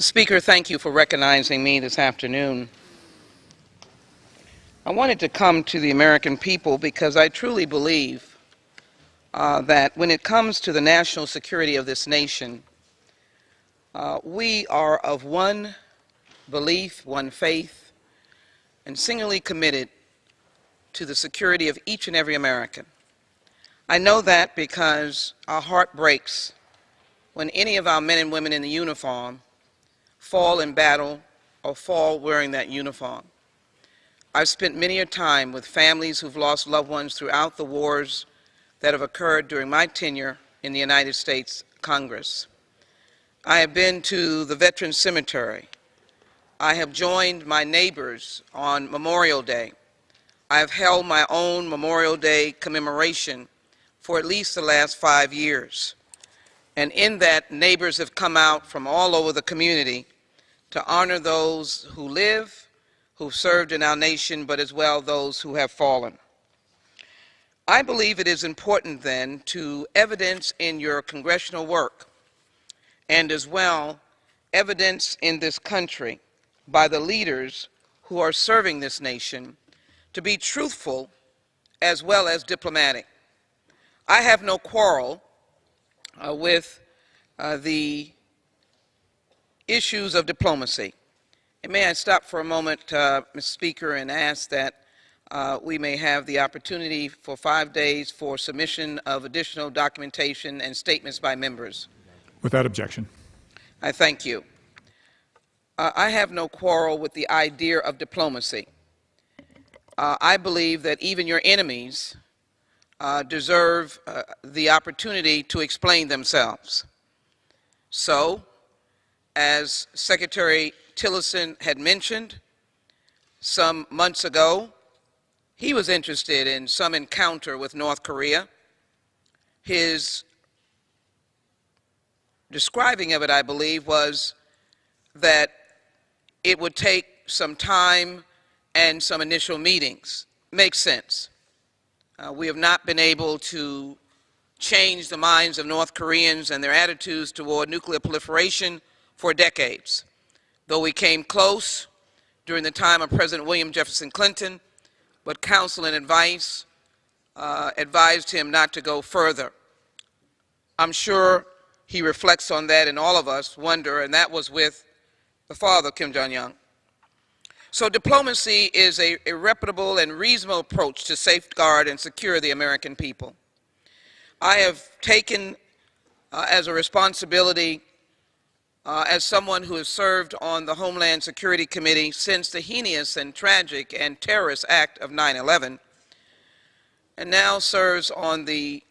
Speaker, thank you for recognizing me this afternoon. I wanted to come to the American people because I truly believe that when it comes to the national security of this nation, we are of one belief, one faith, and singularly committed to the security of each and every American. I know that because our heart breaks when any of our men and women in the uniform fall in battle or fall wearing that uniform. I've spent many a time with families who've lost loved ones throughout the wars that have occurred during my tenure in the United States Congress. I have been to the Veterans Cemetery. I have joined my neighbors on Memorial Day. I have held my own Memorial Day commemoration for at least the last 5 years. And in that, neighbors have come out from all over the community to honor those who live, who've served in our nation, but as well those who have fallen. I believe it is important then to evidence in your congressional work and as well evidence in this country by the leaders who are serving this nation to be truthful as well as diplomatic. I have no quarrel with the issues of diplomacy. And may I stop for a moment, Mr. Speaker, and ask that we may have the opportunity for 5 days for submission of additional documentation and statements by members. Without objection. I thank you. I have no quarrel with the idea of diplomacy. I believe that even your enemies deserve the opportunity to explain themselves. So, as Secretary Tillerson had mentioned some months ago, he was interested in some encounter with North Korea. His describing of it, I believe, was that it would take some time and some initial meetings. Makes sense. We have not been able to change the minds of North Koreans and their attitudes toward nuclear proliferation for decades. Though we came close during the time of President William Jefferson Clinton, but counsel and advice advised him not to go further. I'm sure he reflects on that, and all of us wonder, and that was with the father, Kim Jong-un. So diplomacy is a reputable and reasonable approach to safeguard and secure the American people. I have taken as a responsibility as someone who has served on the Homeland Security Committee since the heinous and tragic and terrorist act of 9/11, and now serves on the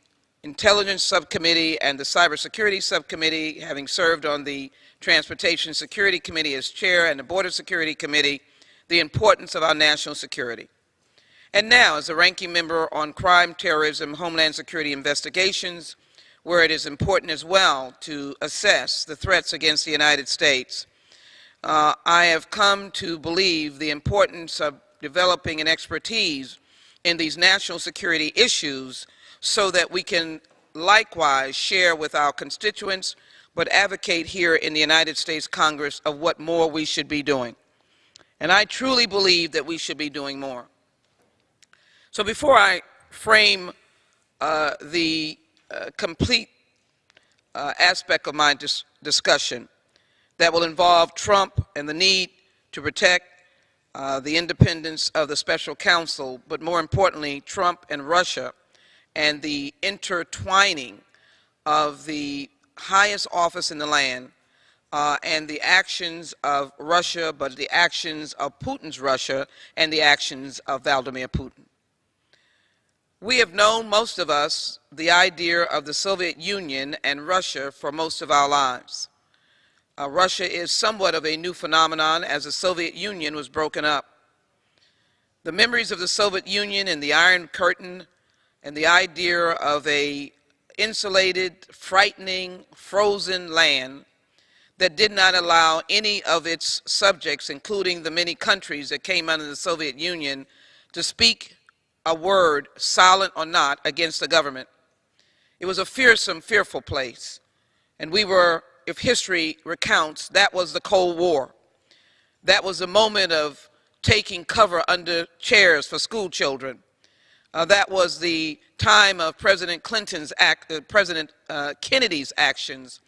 Intelligence Subcommittee and the Cybersecurity Subcommittee, having served on the Transportation Security Committee as chair and the Border Security Committee, the importance of our national security. And now, as a ranking member on crime, terrorism, homeland security investigations, where it is important as well to assess the threats against the United States, I have come to believe the importance of developing an expertise in these national security issues so that we can likewise share with our constituents, but advocate here in the United States Congress of what more we should be doing. And I truly believe that we should be doing more. So before I frame the complete aspect of my discussion that will involve Trump and the need to protect the independence of the Special Counsel, but more importantly, Trump and Russia and the intertwining of the highest office in the land and the actions of Russia, but the actions of Putin's Russia and the actions of Vladimir Putin. We have known, most of us, the idea of the Soviet Union and Russia for most of our lives. Russia is somewhat of a new phenomenon as the Soviet Union was broken up. The memories of the Soviet Union and the Iron Curtain and the idea of a insulated, frightening, frozen land that did not allow any of its subjects, including the many countries that came under the Soviet Union, to speak a word, silent or not, against the government. It was a fearsome, fearful place. And we were if history recounts, that was the Cold War. That was the moment of taking cover under chairs for school children. That was the time of President Kennedy's actions,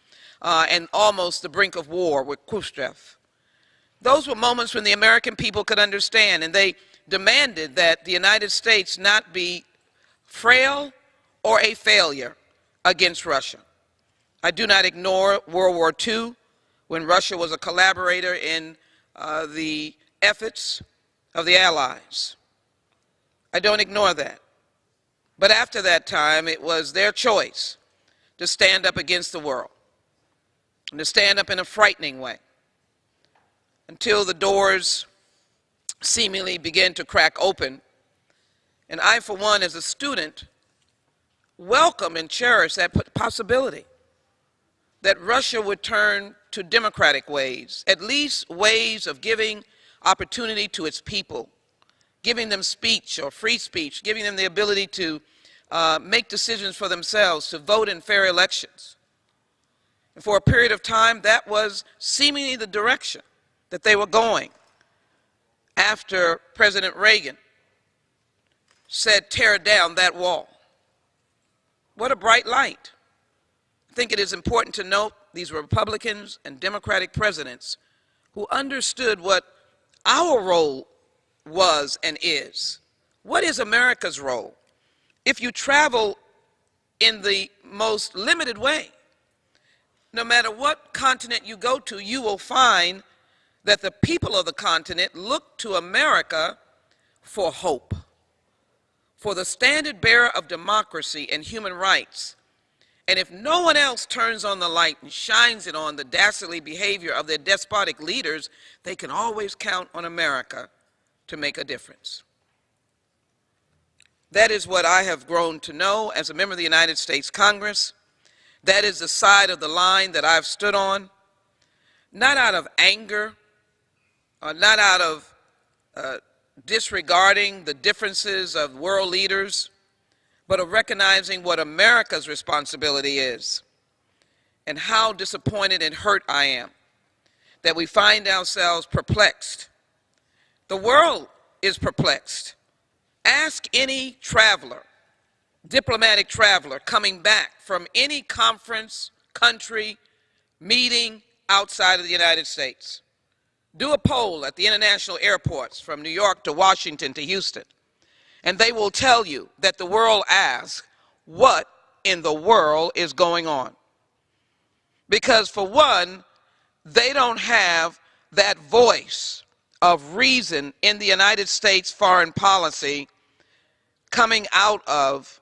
and almost the brink of war with Khrushchev. Those were moments when the American people could understand, and they demanded that the United States not be frail or a failure against Russia. I do not ignore World War II, when Russia was a collaborator in the efforts of the Allies. I don't ignore that. But after that time, it was their choice to stand up against the world, and to stand up in a frightening way, until the doors seemingly began to crack open. And I, for one, as a student, welcome and cherish that possibility that Russia would turn to democratic ways, at least ways of giving opportunity to its people, giving them speech or free speech, giving them the ability to make decisions for themselves, to vote in fair elections. And for a period of time, that was seemingly the direction that they were going after President Reagan said, "Tear down that wall." What a bright light. I think it is important to note these were Republicans and Democratic presidents who understood what our role was and is. What is America's role? If you travel in the most limited way, no matter what continent you go to, you will find that the people of the continent look to America for hope, for the standard bearer of democracy and human rights. And if no one else turns on the light and shines it on the dastardly behavior of their despotic leaders, they can always count on America to make a difference. That is what I have grown to know as a member of the United States Congress. That is the side of the line that I've stood on, not out of anger, or not out of disregarding the differences of world leaders, but of recognizing what America's responsibility is, and how disappointed and hurt I am that we find ourselves perplexed. The world is perplexed. Ask any traveler, diplomatic traveler, coming back from any conference, country, meeting outside of the United States. Do a poll at the international airports from New York to Washington to Houston, and they will tell you that the world asks, what in the world is going on? Because for one, they don't have that voice of reason in the United States foreign policy coming out of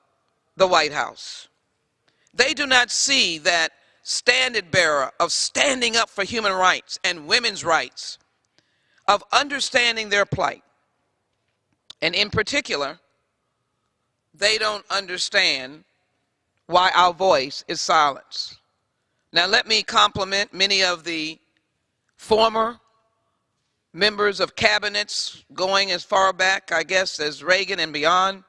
the White House. They do not see that standard bearer of standing up for human rights and women's rights, of understanding their plight. And in particular, they don't understand why our voice is silenced. Now let me compliment many of the former members of cabinets going as far back, I guess, as Reagan and beyond,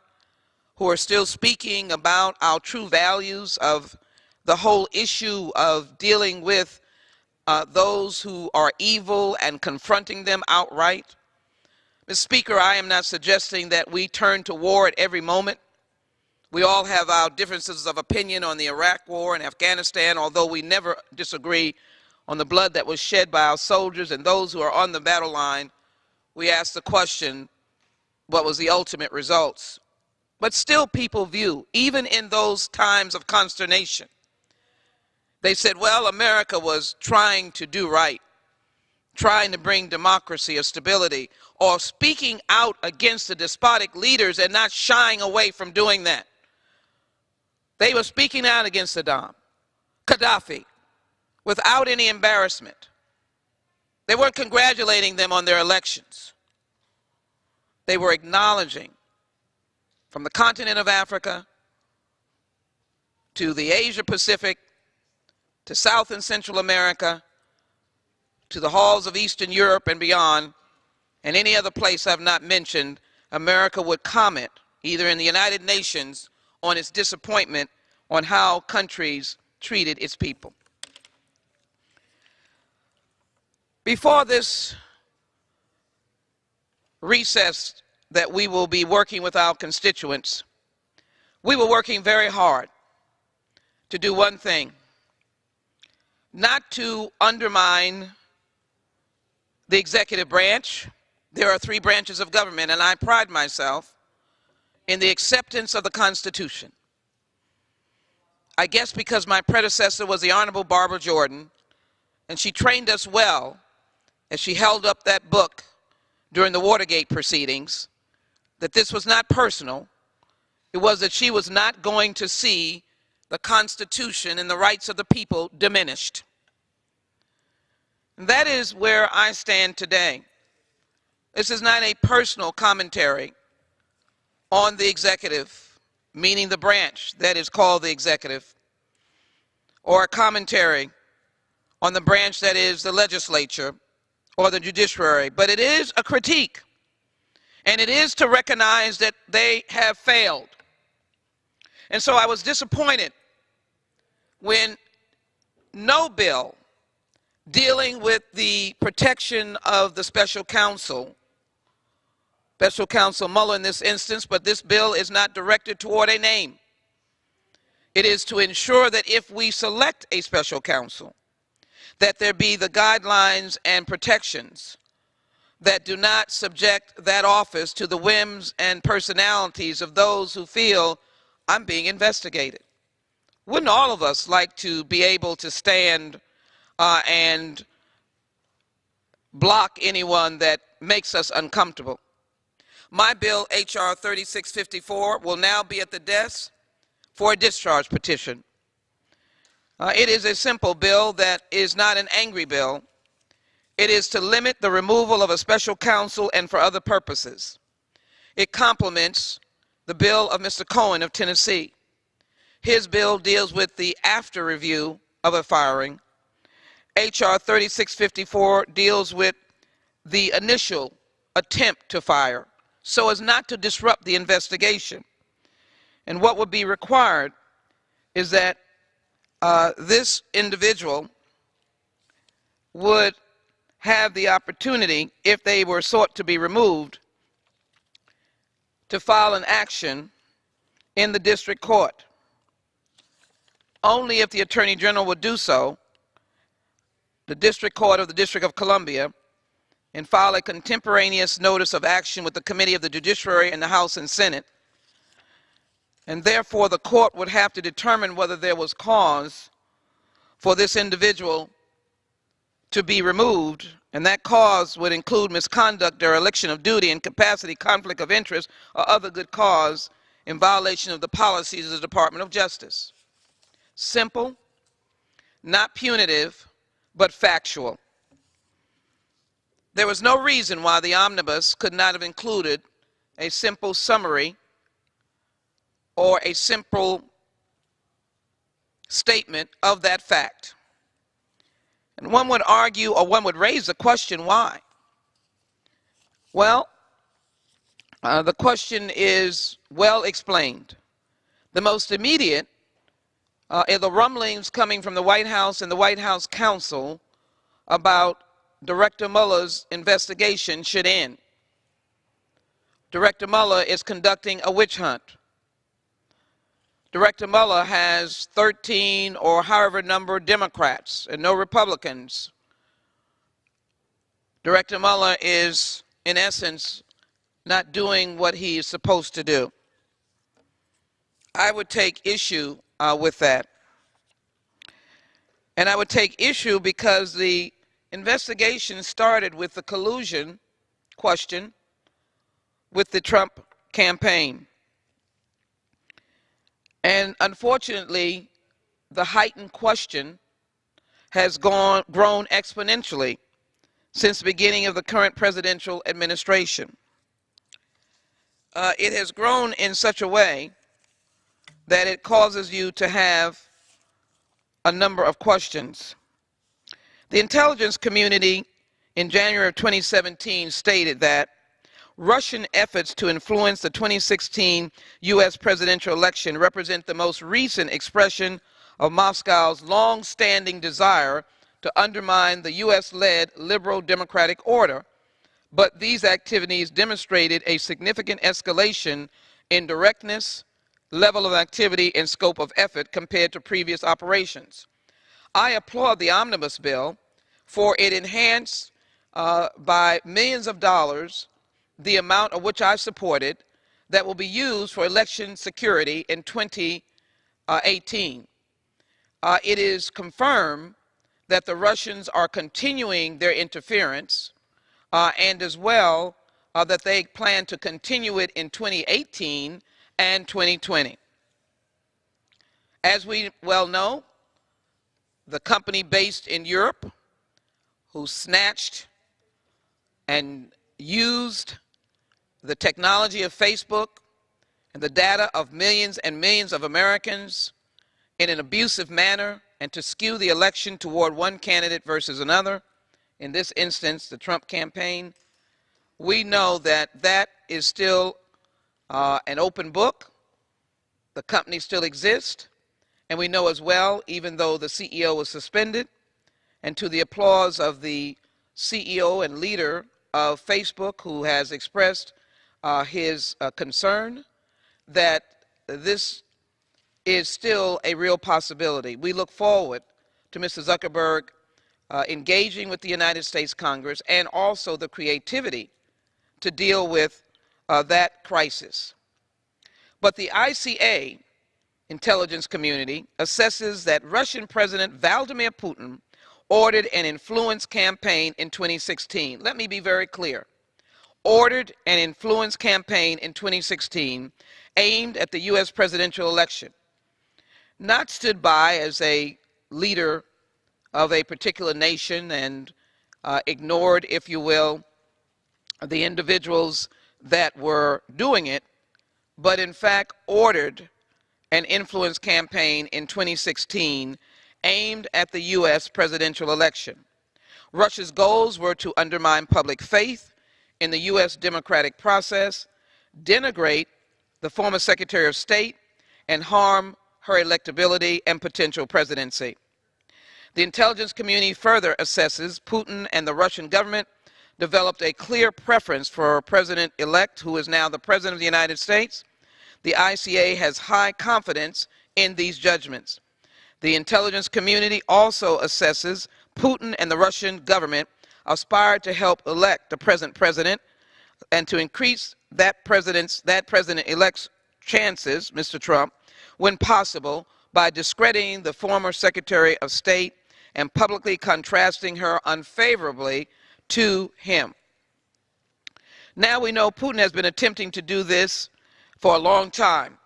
who are still speaking about our true values of the whole issue of dealing with those who are evil and confronting them outright. Mr. Speaker, I am not suggesting that we turn to war at every moment. We all have our differences of opinion on the Iraq War and Afghanistan, although we never disagree on the blood that was shed by our soldiers and those who are on the battle line. We ask the question, what was the ultimate results? But still people view, even in those times of consternation, they said, well, America was trying to do right, trying to bring democracy or stability, or speaking out against the despotic leaders and not shying away from doing that. They were speaking out against Saddam, Gaddafi, without any embarrassment. They weren't congratulating them on their elections. They were acknowledging, from the continent of Africa to the Asia Pacific, to South and Central America, to the halls of Eastern Europe and beyond, and any other place I've not mentioned, America would comment, either in the United Nations, on its disappointment on how countries treated its people. Before this recess that we will be working with our constituents, we were working very hard to do one thing: not to undermine the executive branch. There are 3 branches of government, and I pride myself in the acceptance of the Constitution. I guess because my predecessor was the Honorable Barbara Jordan, and she trained us well as she held up that book during the Watergate proceedings, that this was not personal. It was that she was not going to see the Constitution and the rights of the people diminished. And that is where I stand today. This is not a personal commentary on the executive, meaning the branch that is called the executive, or a commentary on the branch that is the legislature or the judiciary, but it is a critique, and it is to recognize that they have failed. And so I was disappointed when no bill dealing with the protection of the Special Counsel Mueller in this instance, but this bill is not directed toward a name. It is to ensure that if we select a special counsel, that there be the guidelines and protections that do not subject that office to the whims and personalities of those who feel I'm being investigated. Wouldn't all of us like to be able to stand and block anyone that makes us uncomfortable? My bill, H.R. 3654, will now be at the desk for a discharge petition. It is a simple bill that is not an angry bill. It is to limit the removal of a special counsel and for other purposes. It complements the bill of Mr. Cohen of Tennessee. His bill deals with the after review of a firing. H.R. 3654 deals with the initial attempt to fire, so as not to disrupt the investigation. And what would be required is that this individual would have the opportunity, if they were sought to be removed, to file an action in the district court. Only if the Attorney General would do so, the District Court of the District of Columbia, and file a contemporaneous notice of action with the Committee of the Judiciary and the House and Senate. And therefore, the court would have to determine whether there was cause for this individual to be removed, and that cause would include misconduct, dereliction of duty, incapacity, conflict of interest, or other good cause in violation of the policies of the Department of Justice. Simple, not punitive, but factual. There was no reason why the omnibus could not have included a simple summary or a simple statement of that fact. And one would argue, or one would raise the question, why? Well, the question is well explained. The most immediate are the rumblings coming from the White House and the White House counsel about Director Mueller's investigation should end. Director Mueller is conducting a witch hunt. Director Mueller has 13 or however number Democrats and no Republicans. Director Mueller is, in essence, not doing what he is supposed to do. I would take issue with that. And I would take issue because the investigation started with the collusion question with the Trump campaign. And unfortunately, the heightened question has grown exponentially since the beginning of the current presidential administration. It has grown in such a way that it causes you to have a number of questions. The intelligence community in January of 2017 stated that Russian efforts to influence the 2016 U.S. presidential election represent the most recent expression of Moscow's long-standing desire to undermine the U.S.-led liberal democratic order, but these activities demonstrated a significant escalation in directness, level of activity, and scope of effort compared to previous operations. I applaud the omnibus bill, for it enhanced by millions of dollars the amount of which I supported that will be used for election security in 2018. It is confirmed that the Russians are continuing their interference and as well that they plan to continue it in 2018 and 2020. As we well know, the company based in Europe who snatched and used the technology of Facebook and the data of millions and millions of Americans in an abusive manner and to skew the election toward one candidate versus another, in this instance, the Trump campaign, we know that that is still an open book. The company still exists. And we know as well, even though the CEO was suspended, and to the applause of the CEO and leader of Facebook who has expressed his concern, that this is still a real possibility. We look forward to Mr. Zuckerberg engaging with the United States Congress and also the creativity to deal with that crisis. But the ICA intelligence community assesses that Russian President Vladimir Putin ordered an influence campaign in 2016. Let me be very clear. Ordered an influence campaign in 2016 aimed at the U.S. presidential election. Not stood by as a leader of a particular nation and ignored, if you will, the individuals that were doing it, but in fact ordered an influence campaign in 2016 aimed at the U.S. presidential election. Russia's goals were to undermine public faith in the U.S. democratic process, denigrate the former Secretary of State, and harm her electability and potential presidency. The intelligence community further assesses Putin and the Russian government developed a clear preference for President-elect, who is now the President of the United States. The ICA has high confidence in these judgments. The intelligence community also assesses Putin and the Russian government aspire to help elect the present president and to increase that president-elect's chances, Mr. Trump, when possible, by discrediting the former Secretary of State and publicly contrasting her unfavorably to him. Now we know Putin has been attempting to do this for a long time.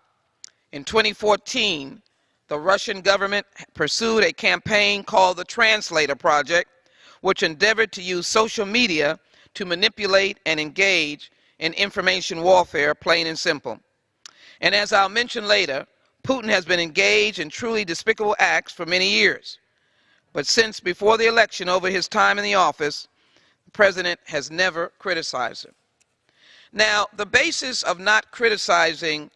In 2014, the Russian government pursued a campaign called the Translator Project, which endeavored to use social media to manipulate and engage in information warfare, plain and simple. And as I'll mention later, Putin has been engaged in truly despicable acts for many years. But since before the election, over his time in the office, the president has never criticized him. Now, the basis of not criticizing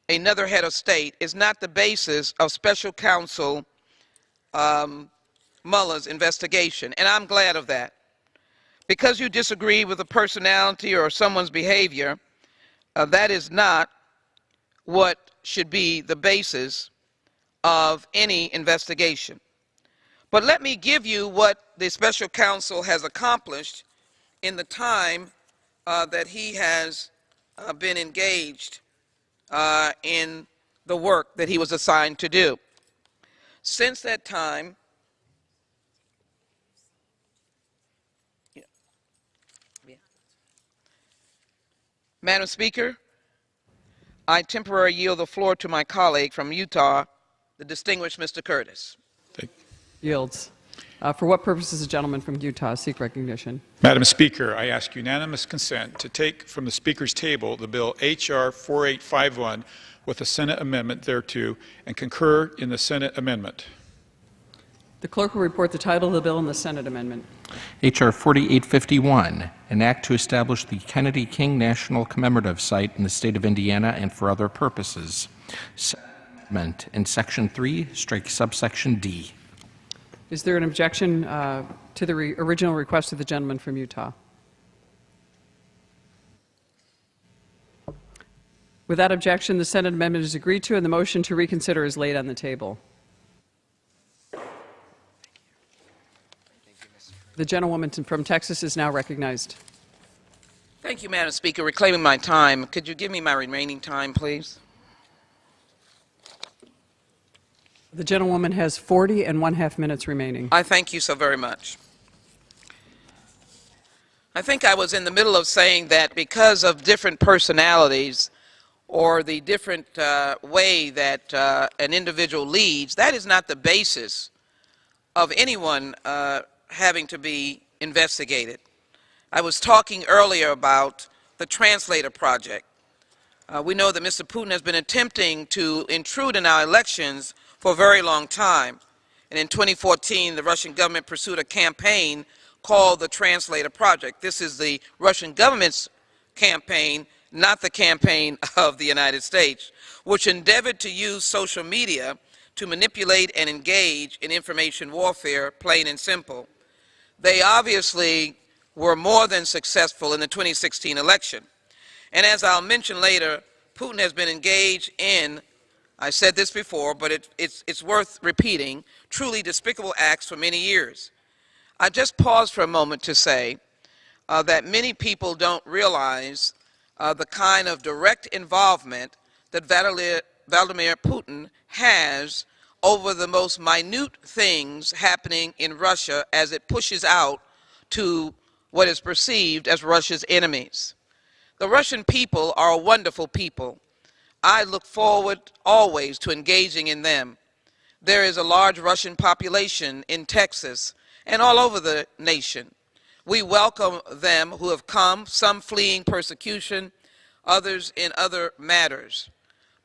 another head of state is not the basis of Special Counsel Mueller's investigation, and I'm glad of that. Because you disagree with a personality or someone's behavior, that is not what should be the basis of any investigation. But let me give you what the Special Counsel has accomplished in the time that he has been engaged in the work that he was assigned to do. Since that time, Madam Speaker, I temporarily yield the floor to my colleague from Utah, the distinguished Mr. Curtis. Yields. For what purpose does the gentleman from Utah seek recognition? Madam Speaker, I ask unanimous consent to take from the Speaker's table the bill H.R. 4851 with a Senate amendment thereto and concur in the Senate amendment. The clerk will report the title of the bill and the Senate amendment. H.R. 4851, an act to establish the Kennedy King National Commemorative Site in the state of Indiana and for other purposes. Senate amendment in Section 3, strike subsection D. Is there an objection to the original request of the gentleman from Utah? Without objection, the Senate amendment is agreed to, and the motion to reconsider is laid on the table. The gentlewoman from Texas is now recognized. Thank you, Madam Speaker. Reclaiming my time. Could you give me my remaining time, please? The gentlewoman has 40½ minutes remaining. I thank you so very much. I think I was in the middle of saying that because of different personalities or the different way that an individual leads, that is not the basis of anyone having to be investigated. I was talking earlier about the translator project. We know that Mr. Putin has been attempting to intrude in our elections for a very long time. And in 2014, the Russian government pursued a campaign called the Translator Project. This is the Russian government's campaign, not the campaign of the United States, which endeavored to use social media to manipulate and engage in information warfare, plain and simple. They obviously were more than successful in the 2016 election. And as I'll mention later, Putin has been engaged in, I said this before, but it's worth repeating, truly despicable acts for many years. I just pause for a moment to say that many people don't realize the kind of direct involvement that Vladimir Putin has over the most minute things happening in Russia as it pushes out to what is perceived as Russia's enemies. The Russian people are a wonderful people. I look forward always to engaging in them. There is a large Russian population in Texas and all over the nation. We welcome them who have come, some fleeing persecution, others in other matters.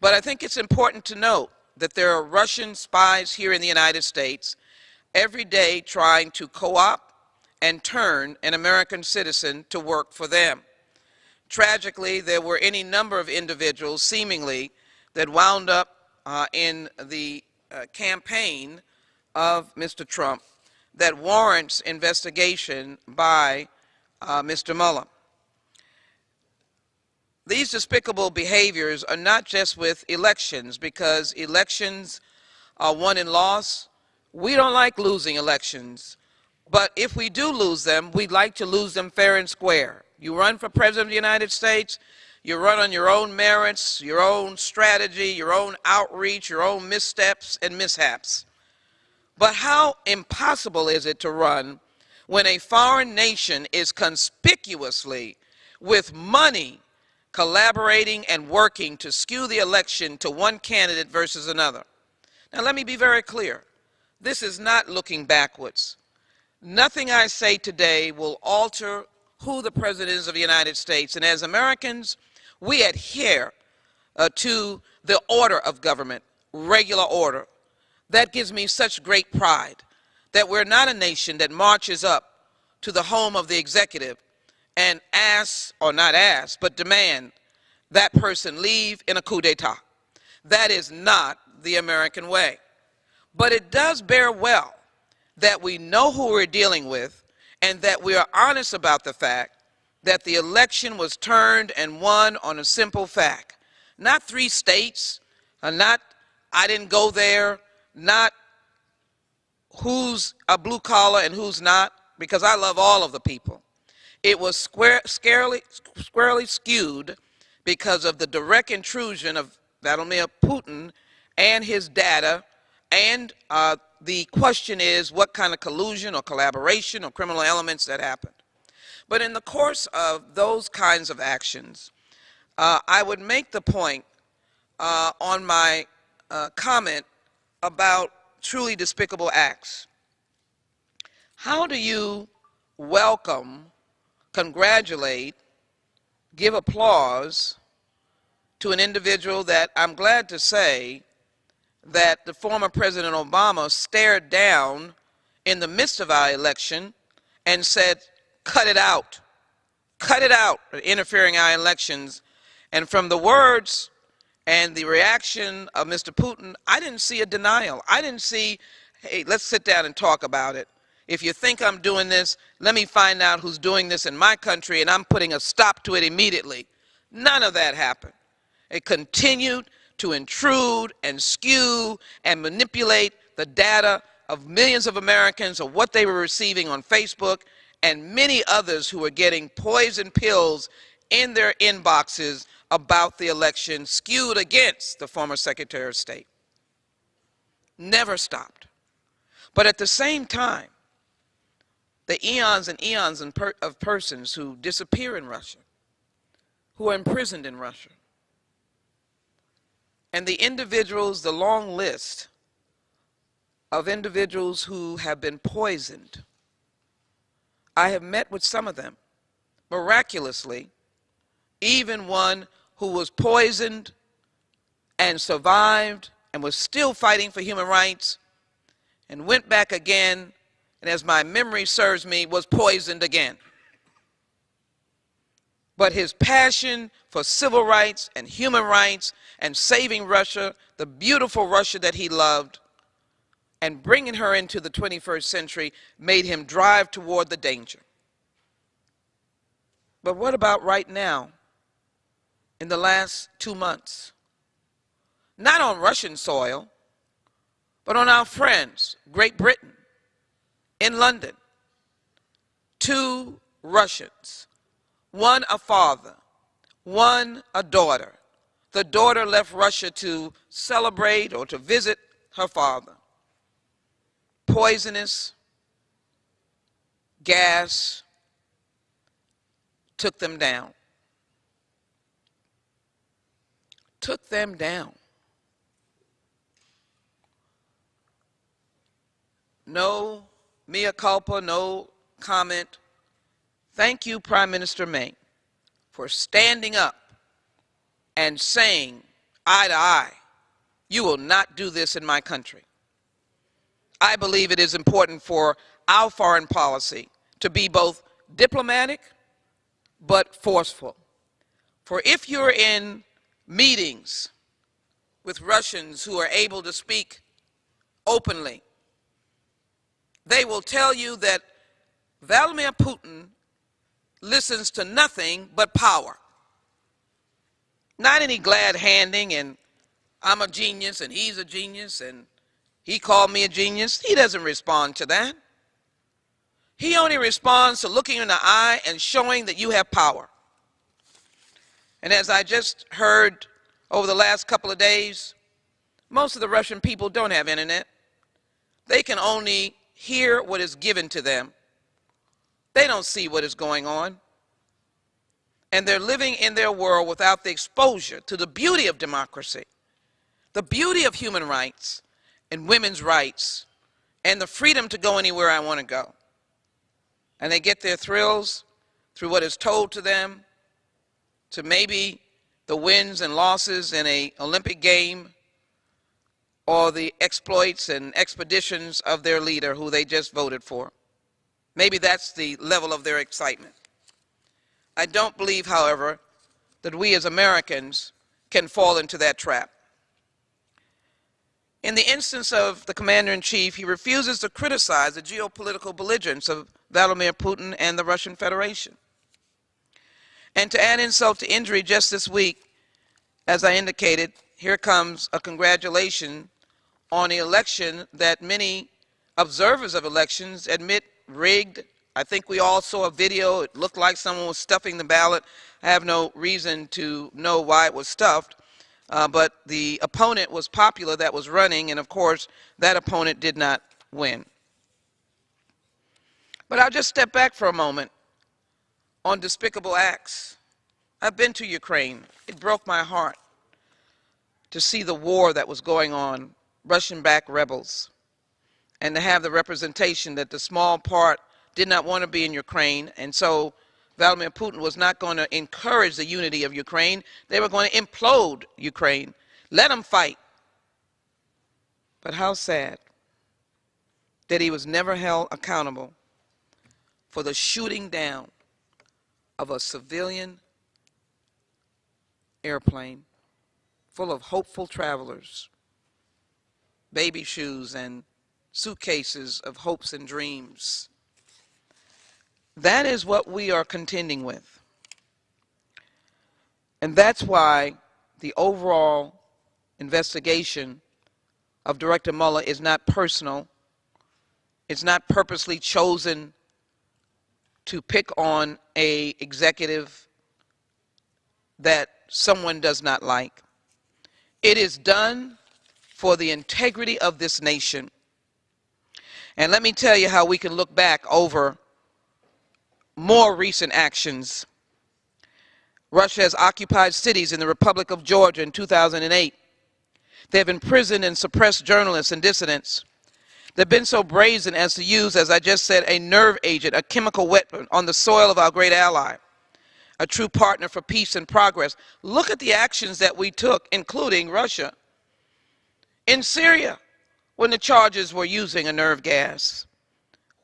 But I think it's important to note that there are Russian spies here in the United States every day trying to co-opt and turn an American citizen to work for them. Tragically, there were any number of individuals, seemingly, that wound up in the campaign of Mr. Trump that warrants investigation by Mr. Mueller. These despicable behaviors are not just with elections, because elections are won and lost. We don't like losing elections. But if we do lose them, we'd like to lose them fair and square. You run for President of the United States, you run on your own merits, your own strategy, your own outreach, your own missteps and mishaps. But how impossible is it to run when a foreign nation is conspicuously, with money, collaborating and working to skew the election to one candidate versus another? Now let me be very clear. This is not looking backwards. Nothing I say today will alter who the President is of the United States. And as Americans, we adhere to the order of government, regular order. That gives me such great pride that we're not a nation that marches up to the home of the executive and asks, or not asks, but demand that person leave in a coup d'etat. That is not the American way. But it does bear well that we know who we're dealing with and that we are honest about the fact that the election was turned and won on a simple fact. Not 3 states, not I didn't go there, not who's a blue collar and who's not, because I love all of the people. It was squarely skewed because of the direct intrusion of Vladimir Putin and his data, and the question is what kind of collusion or collaboration or criminal elements that happened. But in the course of those kinds of actions, I would make the point on my comment about truly despicable acts. How do you welcome, congratulate, give applause to an individual that I'm glad to say that the former President Obama stared down in the midst of our election and said, cut it out, interfering in our elections. And from the words and the reaction of Mr. Putin, I didn't see a denial. I didn't see hey, let's sit down and talk about it. If you think I'm doing this, let me find out who's doing this in my country, and I'm putting a stop to it immediately. None of that happened. It continued to intrude and skew and manipulate the data of millions of Americans of what they were receiving on Facebook, and many others who were getting poison pills in their inboxes about the election skewed against the former Secretary of State. Never stopped. But at the same time, the eons and eons of persons who disappear in Russia, who are imprisoned in Russia, and the individuals, the long list of individuals who have been poisoned. I have met with some of them, miraculously, even one who was poisoned and survived and was still fighting for human rights and went back again, and as my memory serves me, was poisoned again. But his passion for civil rights and human rights and saving Russia, the beautiful Russia that he loved, and bringing her into the 21st century made him drive toward the danger. But what about right now, in the last 2 months? Not on Russian soil, but on our friends, Great Britain, in London. 2 Russians, one a father, one a daughter. The daughter left Russia to celebrate or to visit her father. Poisonous gas took them down. Took them down. No mea culpa, no comment. Thank you, Prime Minister May, for standing up and saying eye to eye, you will not do this in my country. I believe it is important for our foreign policy to be both diplomatic but forceful. For if you're in meetings with Russians who are able to speak openly, they will tell you that Vladimir Putin listens to nothing but power. Not any glad handing and I'm a genius and he's a genius and he called me a genius. He doesn't respond to that. He only responds to looking in the eye and showing that you have power. And as I just heard over the last couple of days, most of the Russian people don't have internet. They can only hear what is given to them. They don't see what is going on. And they're living in their world without the exposure to the beauty of democracy, the beauty of human rights and women's rights, and the freedom to go anywhere I want to go. And they get their thrills through what is told to them, to maybe the wins and losses in an Olympic game, or the exploits and expeditions of their leader who they just voted for. Maybe that's the level of their excitement. I don't believe, however, that we as Americans can fall into that trap. In the instance of the Commander-in-Chief, he refuses to criticize the geopolitical belligerence of Vladimir Putin and the Russian Federation. And to add insult to injury, just this week, as I indicated, here comes a congratulation on the election that many observers of elections admit rigged. I think we all saw a video. It looked like someone was stuffing the ballot. I have no reason to know why it was stuffed. But the opponent was popular that was running, and of course, that opponent did not win. But I'll just step back for a moment on despicable acts. I've been to Ukraine. It broke my heart to see the war that was going on, Russian-backed rebels, and to have the representation that the small part did not want to be in Ukraine, and so Vladimir Putin was not going to encourage the unity of Ukraine. They were going to implode Ukraine. Let them fight. But how sad that he was never held accountable for the shooting down of a civilian airplane full of hopeful travelers, baby shoes and suitcases of hopes and dreams. That is what we are contending with. And that's why the overall investigation of Director Mueller is not personal. It's not purposely chosen to pick on an executive that someone does not like. It is done for the integrity of this nation. And let me tell you how we can look back over more recent actions. Russia has occupied cities in the Republic of Georgia in 2008. They have imprisoned and suppressed journalists and dissidents. They've been so brazen as to use, as I just said, a nerve agent, a chemical weapon on the soil of our great ally, a true partner for peace and progress. Look at the actions that we took, including Russia, in Syria, when the charges were using a nerve gas.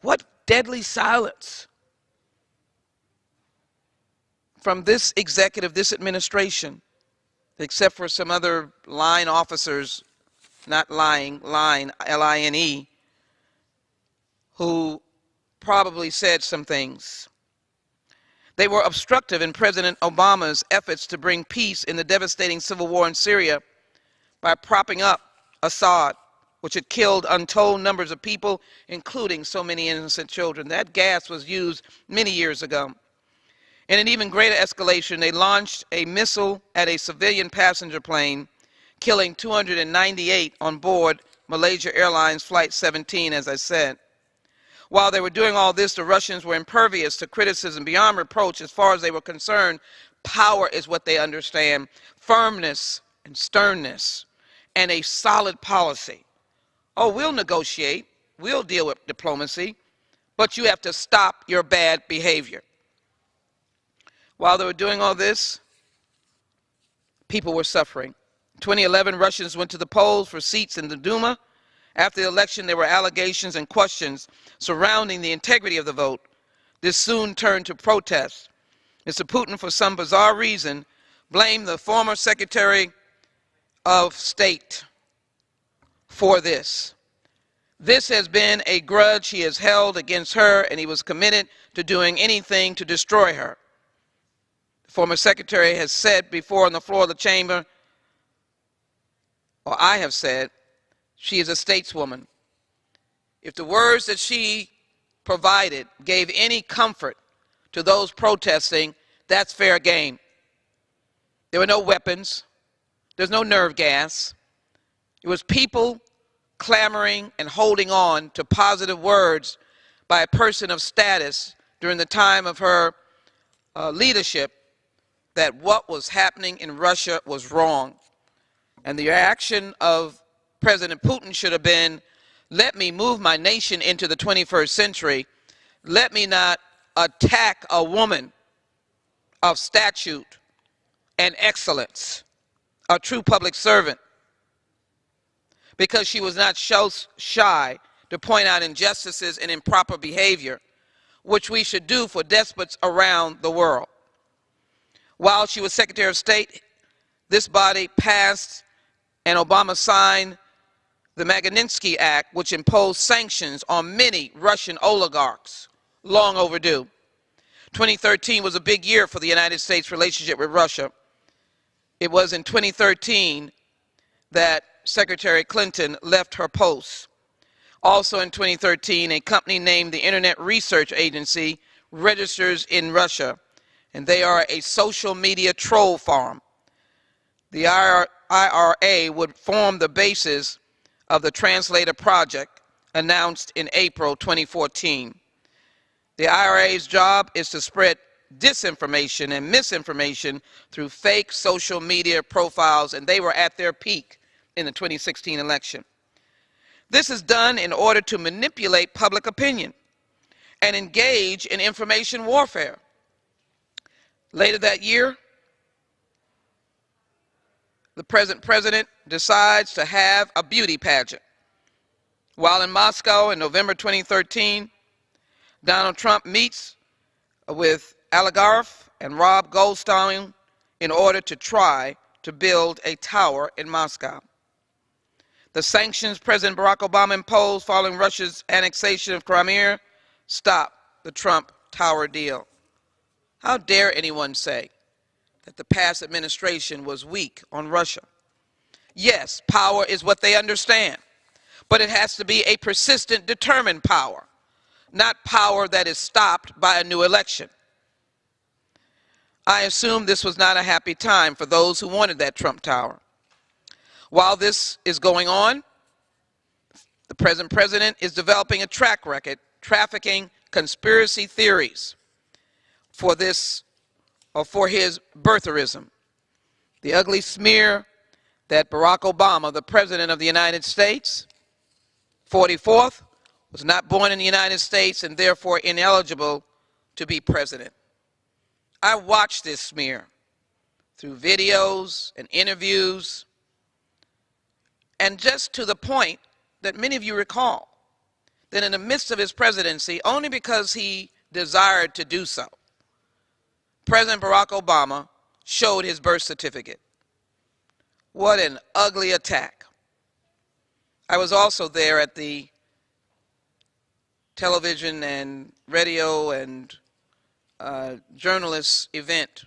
What deadly silence from this executive, this administration, except for some other line officers, not lying, line, L-I-N-E, who probably said some things. They were obstructive in President Obama's efforts to bring peace in the devastating civil war in Syria by propping up Assad, which had killed untold numbers of people, including so many innocent children. That gas was used many years ago. In an even greater escalation, they launched a missile at a civilian passenger plane, killing 298 on board Malaysia Airlines Flight 17, as I said. While they were doing all this, the Russians were impervious to criticism beyond reproach as far as they were concerned. Power is what they understand, firmness and sternness, and a solid policy. Oh, we'll negotiate, we'll deal with diplomacy, but you have to stop your bad behavior. While they were doing all this, people were suffering. In 2011, Russians went to the polls for seats in the Duma. After the election, there were allegations and questions surrounding the integrity of the vote. This soon turned to protests. Mr. Putin, for some bizarre reason, blamed the former Secretary of State for this. This has been a grudge he has held against her, and he was committed to doing anything to destroy her. The former secretary has said before on the floor of the chamber, or I have said, she is a stateswoman. If the words that she provided gave any comfort to those protesting, that's fair game. There were no weapons. There's no nerve gas. It was people clamoring and holding on to positive words by a person of status during the time of her leadership, that what was happening in Russia was wrong. And the reaction of President Putin should have been, let me move my nation into the 21st century. Let me not attack a woman of statute and excellence, a true public servant, because she was not shy to point out injustices and improper behavior, which we should do for despots around the world. While she was Secretary of State, this body passed and Obama signed the Magnitsky Act, which imposed sanctions on many Russian oligarchs, long overdue. 2013 was a big year for the United States' relationship with Russia. It was in 2013 that Secretary Clinton left her post. Also in 2013, a company named the Internet Research Agency registers in Russia, and they are a social media troll farm. The IRA would form the basis of the Translator Project, announced in April 2014. The IRA's job is to spread disinformation and misinformation through fake social media profiles, and they were at their peak in the 2016 election. This is done in order to manipulate public opinion and engage in information warfare. Later that year, the present president decides to have a beauty pageant. While in Moscow in November 2013, Donald Trump meets with Oligarch and Rob Goldstein in order to try to build a tower in Moscow. The sanctions President Barack Obama imposed following Russia's annexation of Crimea stopped the Trump Tower deal. How dare anyone say that the past administration was weak on Russia? Yes, power is what they understand, but it has to be a persistent, determined power, not power that is stopped by a new election. I assume this was not a happy time for those who wanted that Trump Tower. While this is going on, the present president is developing a track record trafficking conspiracy theories for this or for his birtherism. The ugly smear that Barack Obama, the President of the United States, 44th, was not born in the United States and therefore ineligible to be president. I watched this smear through videos and interviews, and just to the point that many of you recall, that in the midst of his presidency, only because he desired to do so, President Barack Obama showed his birth certificate. What an ugly attack. I was also there at the television and radio and journalists event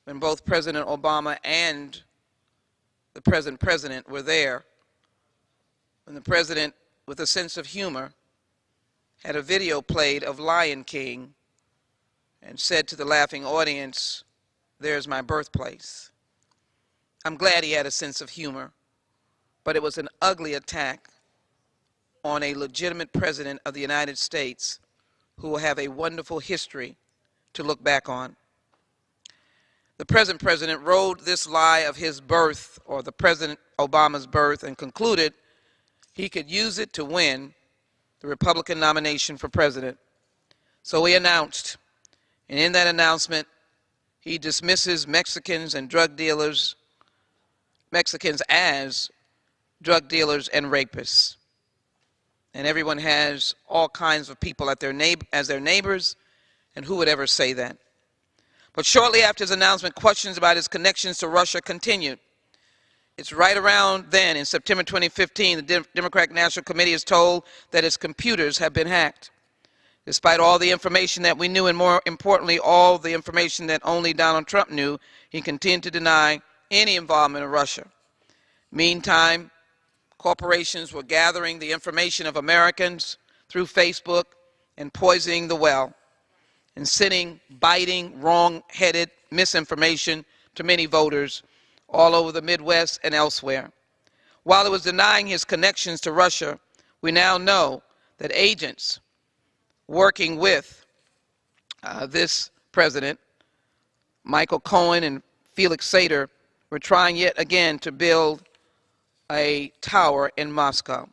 when both President Obama and the present president were there, when the president, with a sense of humor, had a video played of Lion King and said to the laughing audience, "There's my birthplace." I'm glad he had a sense of humor, but it was an ugly attack on a legitimate president of the United States who will have a wonderful history to look back on. The present president wrote this lie of his birth, or the President Obama's birth, and concluded he could use it to win the Republican nomination for president. So he announced, and in that announcement, he dismisses Mexicans and drug dealers, Mexicans as drug dealers and rapists. And everyone has all kinds of people at as their neighbors, and who would ever say that? But shortly after his announcement, questions about his connections to Russia continued. It's right around then, in September 2015, the Democratic National Committee is told that his computers have been hacked. Despite all the information that we knew, and more importantly, all the information that only Donald Trump knew, he continued to deny any involvement in Russia. Meantime, corporations were gathering the information of Americans through Facebook and poisoning the well, and sending biting, wrong-headed misinformation to many voters all over the Midwest and elsewhere. While he was denying his connections to Russia, we now know that agents working with this president, Michael Cohen and Felix Sater, were trying yet again to build a tower in Moscow.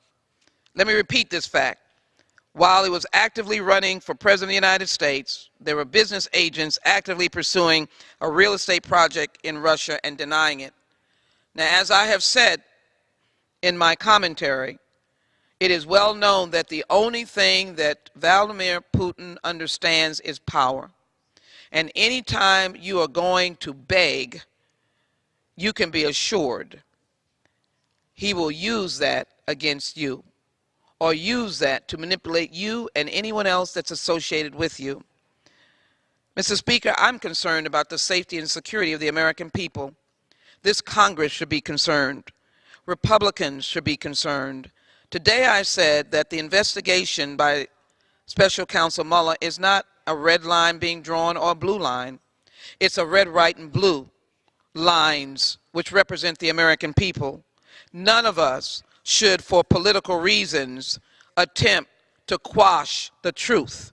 Let me repeat this fact. While he was actively running for President of the United States, there were business agents actively pursuing a real estate project in Russia and denying it. Now, as I have said in my commentary, it is well known that the only thing that Vladimir Putin understands is power. And anytime you are going to beg, you can be assured he will use that against you, or use that to manipulate you and anyone else that's associated with you. Mr. Speaker, I'm concerned about the safety and security of the American people. This Congress should be concerned. Republicans should be concerned. Today I said that the investigation by Special Counsel Mueller is not a red line being drawn or a blue line. It's a red, white, and blue lines which represent the American people. None of us should, for political reasons, attempt to quash the truth.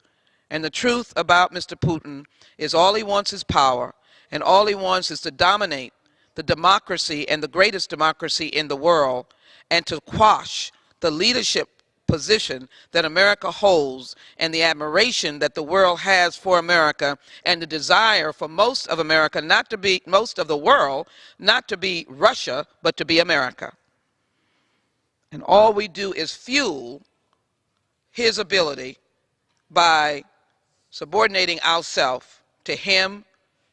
And the truth about Mr. Putin is all he wants is power, and all he wants is to dominate the democracy and the greatest democracy in the world, and to quash the leadership position that America holds, and the admiration that the world has for America, and the desire for most of America not to be, most of the world, not to be Russia, but to be America. And all we do is fuel his ability by subordinating ourselves to him,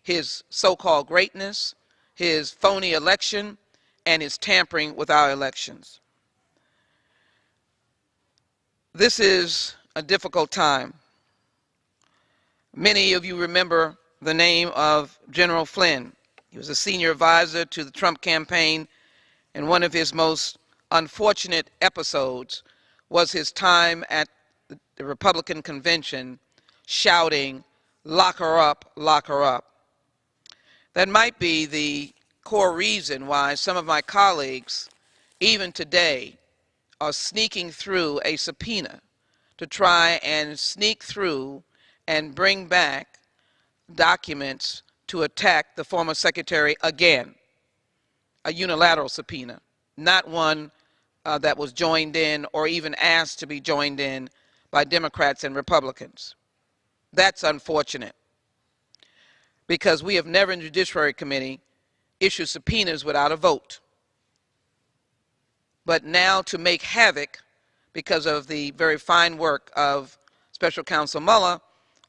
his so-called greatness, his phony election, and his tampering with our elections. This is a difficult time. Many of you remember the name of General Flynn. He was a senior advisor to the Trump campaign, and one of his most unfortunate episodes was his time at the Republican convention shouting, "Lock her up, lock her up." That might be the core reason why some of my colleagues, even today, are sneaking through a subpoena to try and sneak through and bring back documents to attack the former secretary again. A unilateral subpoena, not one that was joined in or even asked to be joined in by Democrats and Republicans. That's unfortunate, because we have never in the Judiciary Committee issued subpoenas without a vote. But now, to make havoc because of the very fine work of Special Counsel Mueller,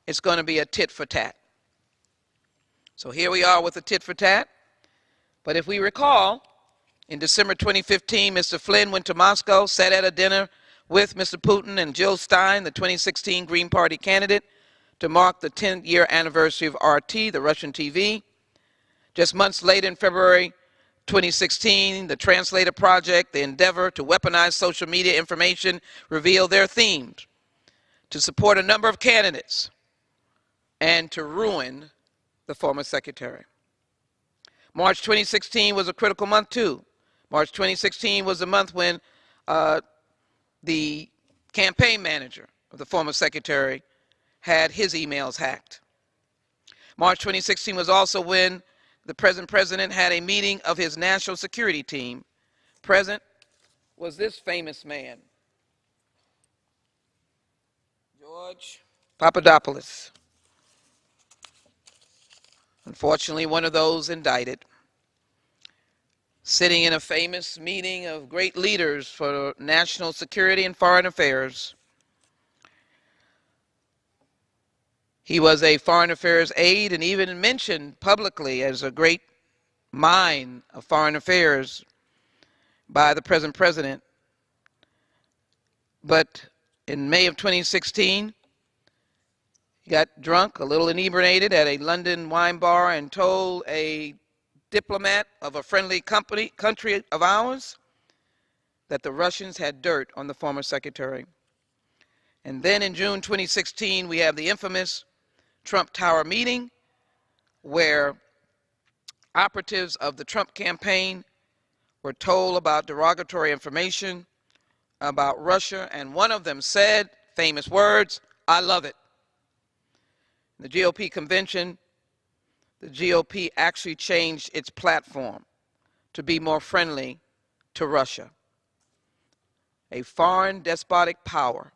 it's going to be a tit for tat. So here we are with a tit for tat. But if we recall, in December 2015, Mr. Flynn went to Moscow, sat at a dinner with Mr. Putin and Jill Stein, the 2016 Green Party candidate, to mark the 10th-year anniversary of RT, the Russian TV. Just months later, in February 2016, the Translator Project, the endeavor to weaponize social media information, revealed their themes: to support a number of candidates and to ruin the former secretary. March 2016 was a critical month, too. March 2016 was the month when the campaign manager of the former secretary had his emails hacked. March 2016 was also when the present president had a meeting of his national security team. Present was this famous man, George Papadopoulos. Unfortunately, one of those indicted, sitting in a famous meeting of great leaders for national security and foreign affairs. He was a foreign affairs aide and even mentioned publicly as a great mind of foreign affairs by the present president. But in May of 2016, he got drunk, a little inebriated, at a London wine bar and told a diplomat of a friendly country of ours that the Russians had dirt on the former secretary. And then in June 2016, we have the infamous Trump Tower meeting, where operatives of the Trump campaign were told about derogatory information about Russia, and one of them said, famous words, "I love it." In the GOP convention, the GOP actually changed its platform to be more friendly to Russia, a foreign despotic power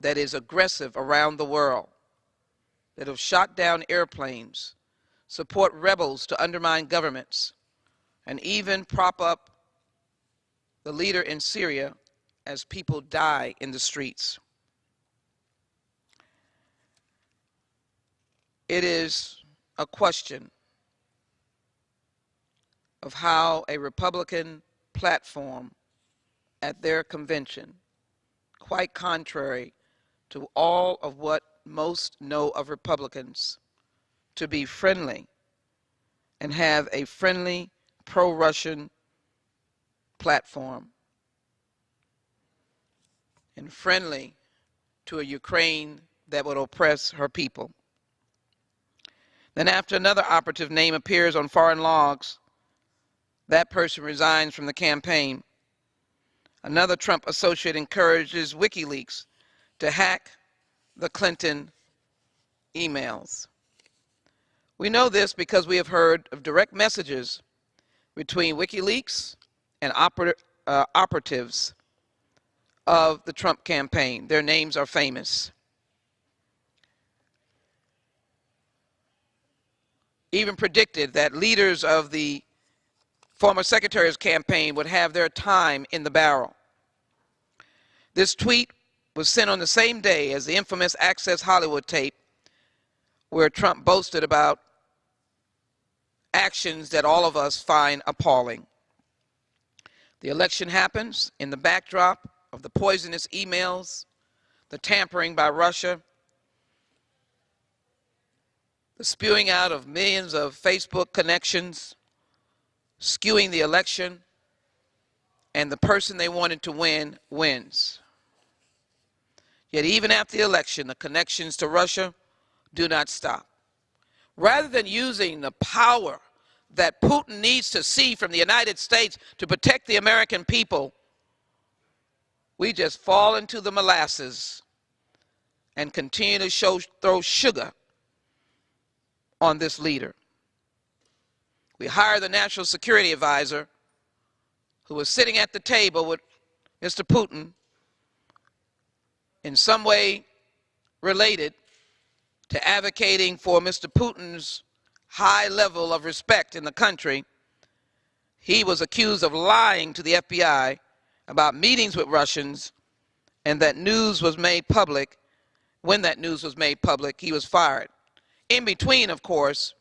that is aggressive around the world, that have shot down airplanes, support rebels to undermine governments, and even prop up the leader in Syria as people die in the streets. It is a question of how a Republican platform at their convention, quite contrary to all of what most know of Republicans, to be friendly and have a friendly pro-Russian platform and friendly to a Ukraine that would oppress her people. Then after another operative name appears on foreign logs, that person resigns from the campaign. Another Trump associate encourages WikiLeaks to hack the Clinton emails. We know this because we have heard of direct messages between WikiLeaks and operatives of the Trump campaign. Their names are famous. Even predicted that leaders of the former secretary's campaign would have their time in the barrel. This tweet was sent on the same day as the infamous Access Hollywood tape, where Trump boasted about actions that all of us find appalling. The election happens. In the backdrop, of the poisonous emails, the tampering by Russia, the spewing out of millions of Facebook connections, skewing the election, and the person they wanted to win wins. Yet even after the election, the connections to Russia do not stop. Rather than using the power that Putin needs to see from the United States to protect the American people, we just fall into the molasses and continue to throw sugar on this leader. We hire the National Security Advisor, who was sitting at the table with Mr. Putin, in some way related to advocating for Mr. Putin's high level of respect in the country. He was accused of lying to the FBI about meetings with Russians, and that news was made public. When that news was made public, he was fired. In between, of course,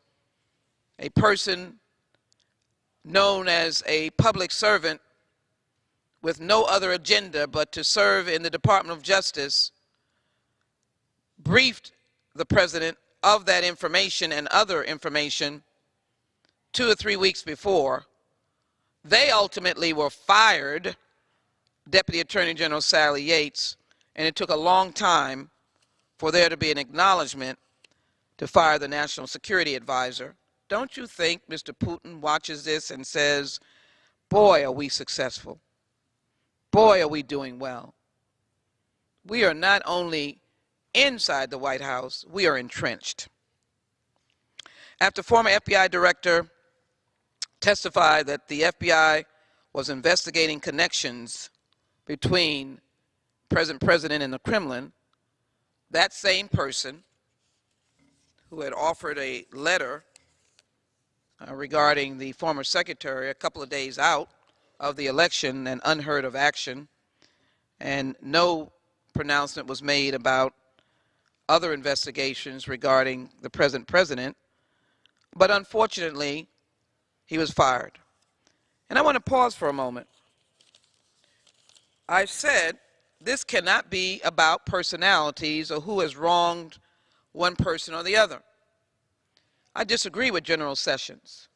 a person known as a public servant with no other agenda but to serve in the Department of Justice briefed the president of that information and other information 2 or 3 weeks before. They ultimately were fired, Deputy Attorney General Sally Yates, and it took a long time for there to be an acknowledgement to fire the National Security Advisor. Don't you think Mr. Putin watches this and says, boy, are we successful? Boy, are we doing well. We are not only inside the White House, we are entrenched. After former FBI director testified that the FBI was investigating connections between President and the Kremlin, that same person who had offered a letter regarding the former secretary a couple of days out of the election, an unheard of action, and no pronouncement was made about other investigations regarding the present president, but unfortunately, he was fired. And I want to pause for a moment. I said this cannot be about personalities or who has wronged one person or the other. I disagree with General Sessions.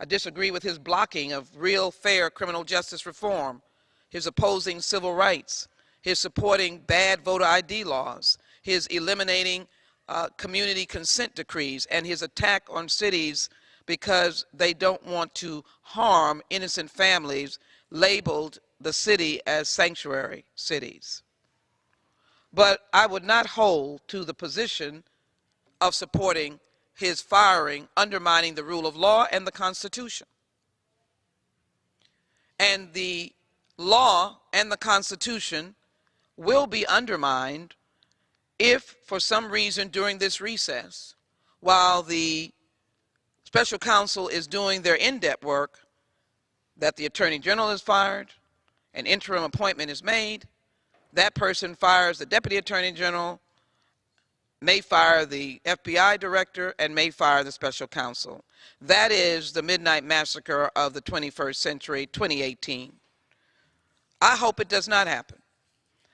I disagree with his blocking of real, fair criminal justice reform, his opposing civil rights, his supporting bad voter ID laws, his eliminating community consent decrees, and his attack on cities because they don't want to harm innocent families, labeled the city as sanctuary cities. But I would not hold to the position of supporting his firing, undermining the rule of law and the Constitution. And the law and the Constitution will be undermined if, for some reason during this recess, while the special counsel is doing their in-depth work, that the Attorney General is fired, an interim appointment is made, that person fires the Deputy Attorney General, may fire the FBI director, and may fire the special counsel. That is the midnight massacre of the 21st century, 2018. I hope it does not happen.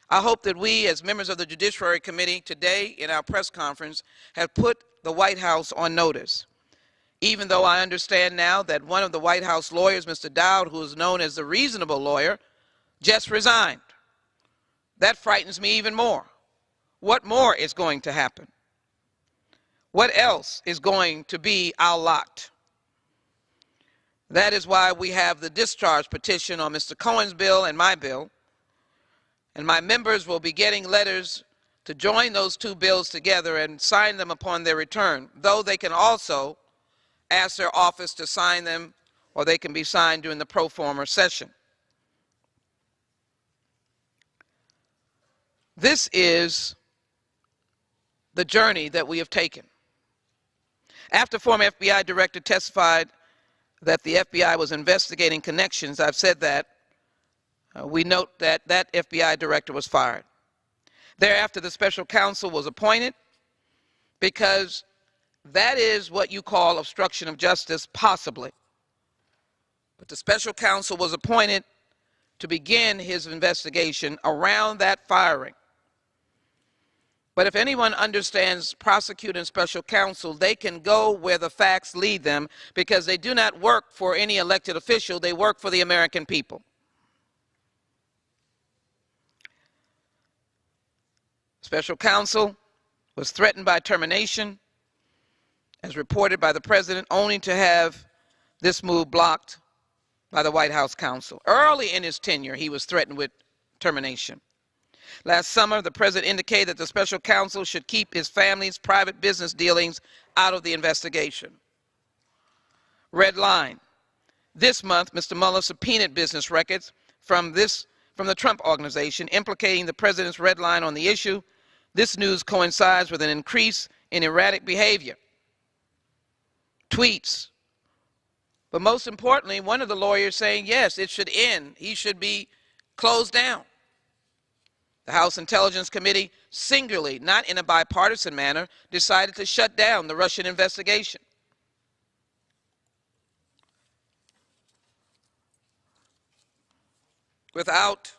I hope that we, as members of the Judiciary Committee, today in our press conference, have put the White House on notice. Even though I understand now that one of the White House lawyers, Mr. Dowd, who is known as the reasonable lawyer, just resigned. That frightens me even more. What more is going to happen? What else is going to be our lot? That is why we have the discharge petition on Mr. Cohen's bill and my bill. And my members will be getting letters to join those two bills together and sign them upon their return, though they can also ask their office to sign them, or they can be signed during the pro forma session. This is the journey that we have taken. After former FBI director testified that the FBI was investigating connections, I've said that, we note that that FBI director was fired. Thereafter, the special counsel was appointed because that is what you call obstruction of justice, possibly. But the special counsel was appointed to begin his investigation around that firing. But if anyone understands prosecutor and special counsel, they can go where the facts lead them, because they do not work for any elected official, they work for the American people. Special counsel was threatened by termination, as reported by the president, only to have this move blocked by the White House counsel. Early in his tenure, he was threatened with termination. Last summer, the president indicated that the special counsel should keep his family's private business dealings out of the investigation. Red line. This month, Mr. Mueller subpoenaed business records from the Trump Organization, implicating the president's red line on the issue. This news coincides with an increase in erratic behavior, tweets, but most importantly, one of the lawyers saying, yes, it should end. He should be closed down. The House Intelligence Committee, singularly, not in a bipartisan manner, decided to shut down the Russian investigation. Without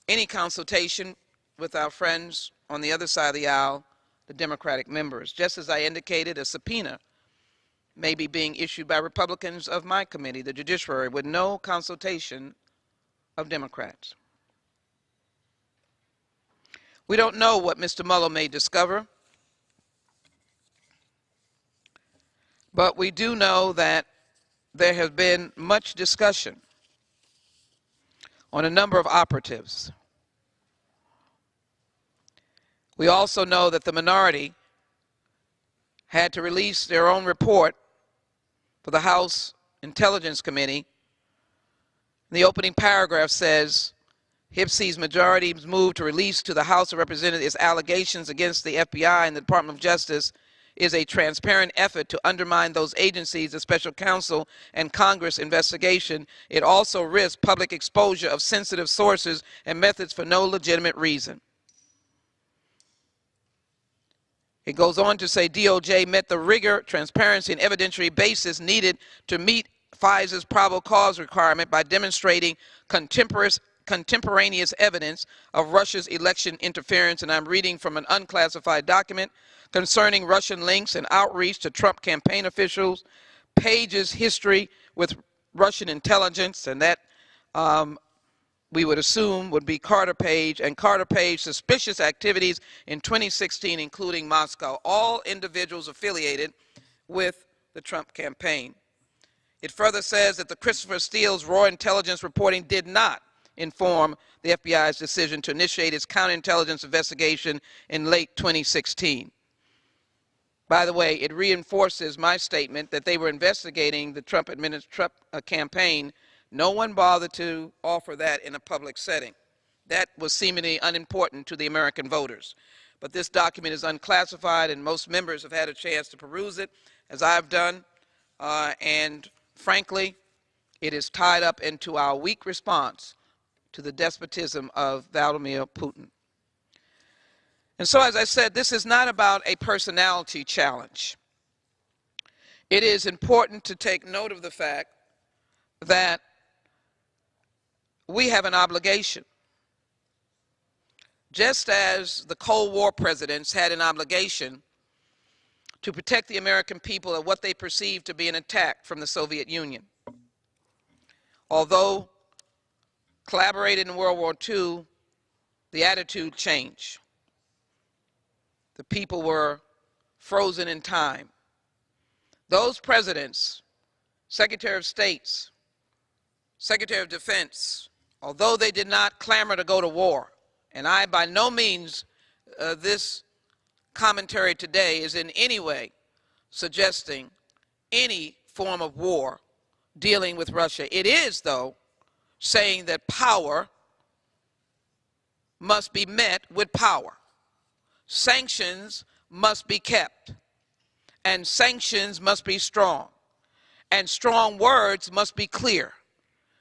any consultation with our friends on the other side of the aisle, the Democratic members. Just as I indicated, a subpoena may be being issued by Republicans of my committee, the Judiciary, with no consultation of Democrats. We don't know what Mr. Mueller may discover, but we do know that there has been much discussion on a number of operatives. We also know that the minority had to release their own report for the House Intelligence Committee. The opening paragraph says, HIPC's majority's move to release to the House of Representatives its allegations against the FBI and the Department of Justice is a transparent effort to undermine those agencies, the Special Counsel and Congress investigation. It also risks public exposure of sensitive sources and methods for no legitimate reason. It goes on to say DOJ met the rigor, transparency, and evidentiary basis needed to meet FISA's probable cause requirement by demonstrating contemporaneous evidence of Russia's election interference, and I'm reading from an unclassified document concerning Russian links and outreach to Trump campaign officials, Page's history with Russian intelligence, and that we would assume would be Carter Page, and Carter Page's suspicious activities in 2016, including Moscow, all individuals affiliated with the Trump campaign. It further says that the Christopher Steele's raw intelligence reporting did not inform the FBI's decision to initiate its counterintelligence investigation in late 2016. By the way, it reinforces my statement that they were investigating the Trump campaign. No one bothered to offer that in a public setting. That was seemingly unimportant to the American voters. But this document is unclassified, and most members have had a chance to peruse it, as I've done, and frankly, it is tied up into our weak response to the despotism of Vladimir Putin. And so, as I said, this is not about a personality challenge. It is important to take note of the fact that we have an obligation. Just as the Cold War presidents had an obligation to protect the American people of what they perceived to be an attack from the Soviet Union. Although collaborated in World War II, the attitude changed. The people were frozen in time. Those presidents, Secretary of States, Secretary of Defense, although they did not clamor to go to war, and I by no means, this commentary today is in any way suggesting any form of war dealing with Russia. It is, though, saying that power must be met with power. Sanctions must be kept, and sanctions must be strong, and strong words must be clear.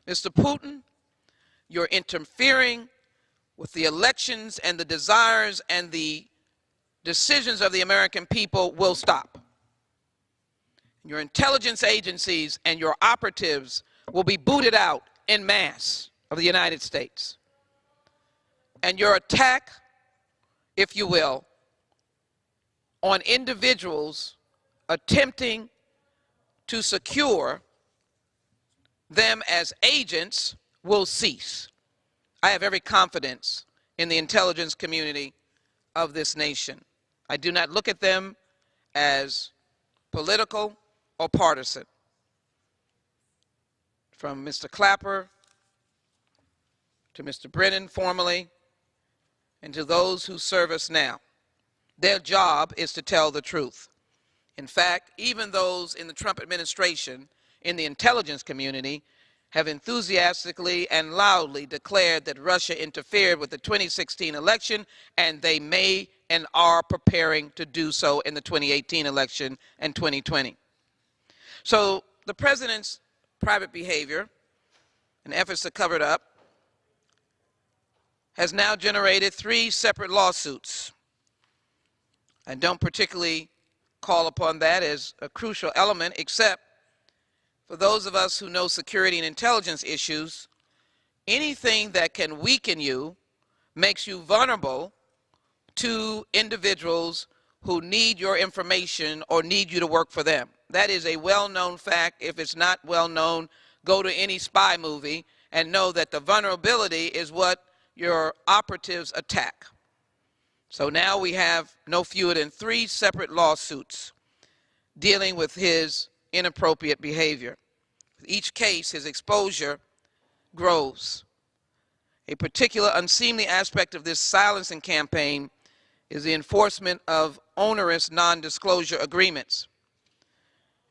Mr. Putin, you're interfering with the elections and the desires and the decisions of the American people will stop. Your intelligence agencies and your operatives will be booted out en masse of the United States. And your attack, if you will, on individuals attempting to secure them as agents will cease. I have every confidence in the intelligence community of this nation. I do not look at them as political or partisan. From Mr. Clapper to Mr. Brennan formerly, and to those who serve us now, their job is to tell the truth. In fact, even those in the Trump administration, in the intelligence community, have enthusiastically and loudly declared that Russia interfered with the 2016 election, and they may and are preparing to do so in the 2018 election and 2020. So the president's private behavior and efforts to cover it up has now generated 3 separate lawsuits. I don't particularly call upon that as a crucial element, except for those of us who know security and intelligence issues. Anything that can weaken you makes you vulnerable to individuals who need your information or need you to work for them. That is a well-known fact. If it's not well-known, go to any spy movie and know that the vulnerability is what your operatives attack. So now we have no fewer than 3 separate lawsuits dealing with his inappropriate behavior. With each case, his exposure grows. A particular unseemly aspect of this silencing campaign is the enforcement of onerous non-disclosure agreements.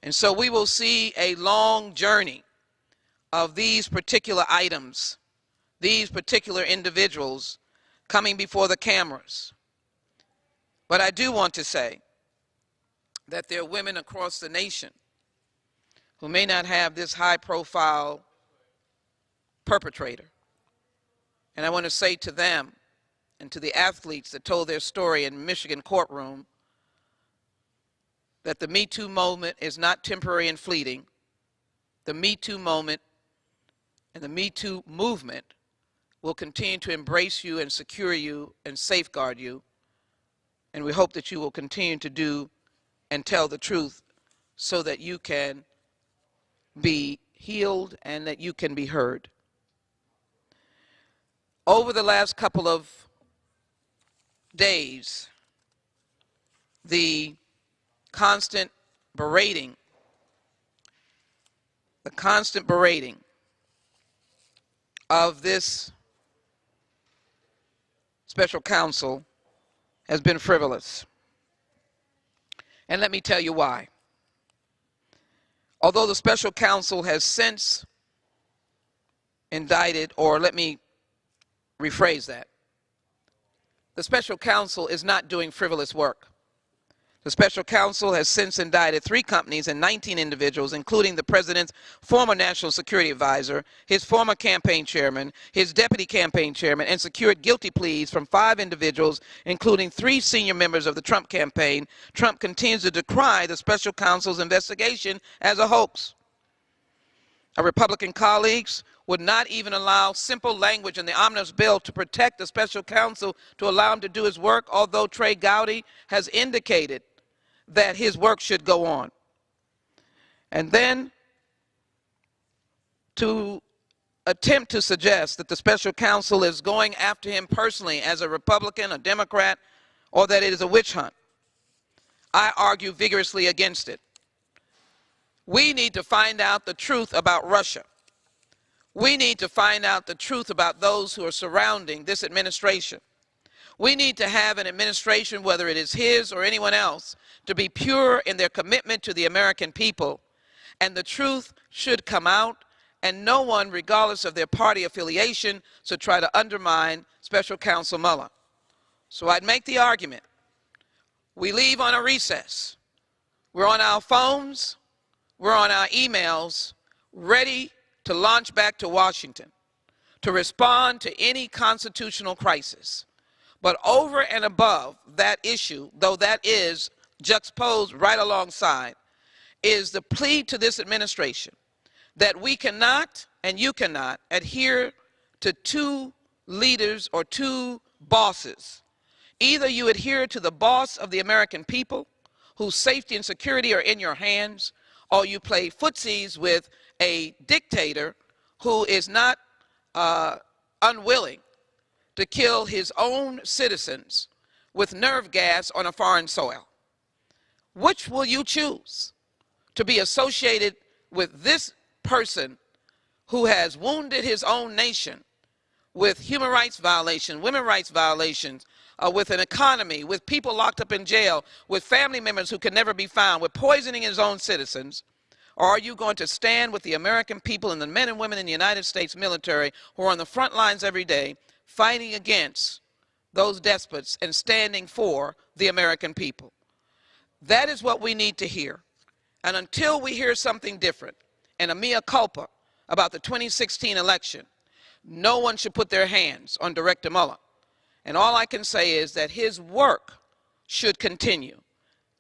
And so we will see a long journey of these particular items, these particular individuals coming before the cameras. But I do want to say that there are women across the nation who may not have this high-profile perpetrator. And I want to say to them and to the athletes that told their story in Michigan courtroom that the Me Too moment is not temporary and fleeting. The Me Too moment and the Me Too movement will continue to embrace you and secure you and safeguard you. And we hope that you will continue to do and tell the truth so that you can be healed and that you can be heard. Over the last couple of days, the constant berating of this special counsel has been frivolous. And let me tell you why. Although the special counsel has since indicted, or let me rephrase that, the special counsel is not doing frivolous work. The special counsel has since indicted 3 companies and 19 individuals, including the president's former national security advisor, his former campaign chairman, his deputy campaign chairman, and secured guilty pleas from 5 individuals, including 3 senior members of the Trump campaign. Trump continues to decry the special counsel's investigation as a hoax. Our Republican colleagues would not even allow simple language in the omnibus bill to protect the special counsel to allow him to do his work, although Trey Gowdy has indicated that his work should go on. And then to attempt to suggest that the special counsel is going after him personally as a Republican, a Democrat, or that it is a witch hunt, I argue vigorously against it. We need to find out the truth about Russia. We need to find out the truth about those who are surrounding this administration. We need to have an administration, whether it is his or anyone else, to be pure in their commitment to the American people. And the truth should come out, and no one, regardless of their party affiliation, should try to undermine Special Counsel Mueller. So I'd make the argument. We leave on a recess. We're on our phones. We're on our emails, ready to launch back to Washington to respond to any constitutional crisis. But over and above that issue, though that is juxtaposed right alongside, is the plea to this administration that we cannot and you cannot adhere to two leaders or two bosses. Either you adhere to the boss of the American people, whose safety and security are in your hands, or you play footsies with a dictator who is not unwilling to kill his own citizens with nerve gas on a foreign soil. Which will you choose? To be associated with this person who has wounded his own nation with human rights violations, women's rights violations, with an economy, with people locked up in jail, with family members who can never be found, with poisoning his own citizens? Or are you going to stand with the American people and the men and women in the United States military who are on the front lines every day fighting against those despots and standing for the American people? That is what we need to hear. And until we hear something different and a mea culpa about the 2016 election, no one should put their hands on Director Mueller. And all I can say is that his work should continue.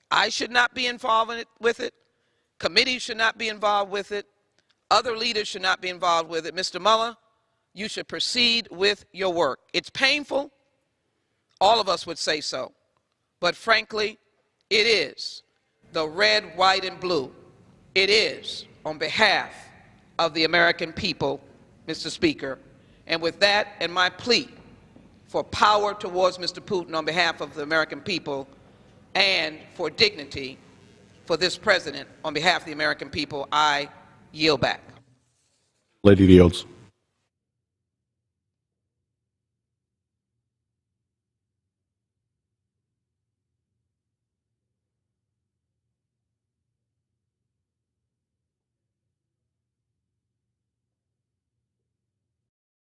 I should not be involved with it. Committees should not be involved with it. Other leaders should not be involved with it. Mr. Mueller, you should proceed with your work. It's painful. All of us would say so. But frankly, it is the red, white, and blue. It is on behalf of the American people, Mr. Speaker. And with that and my plea for power towards Mr. Putin on behalf of the American people and for dignity for this president on behalf of the American people, I yield back. Lady yields.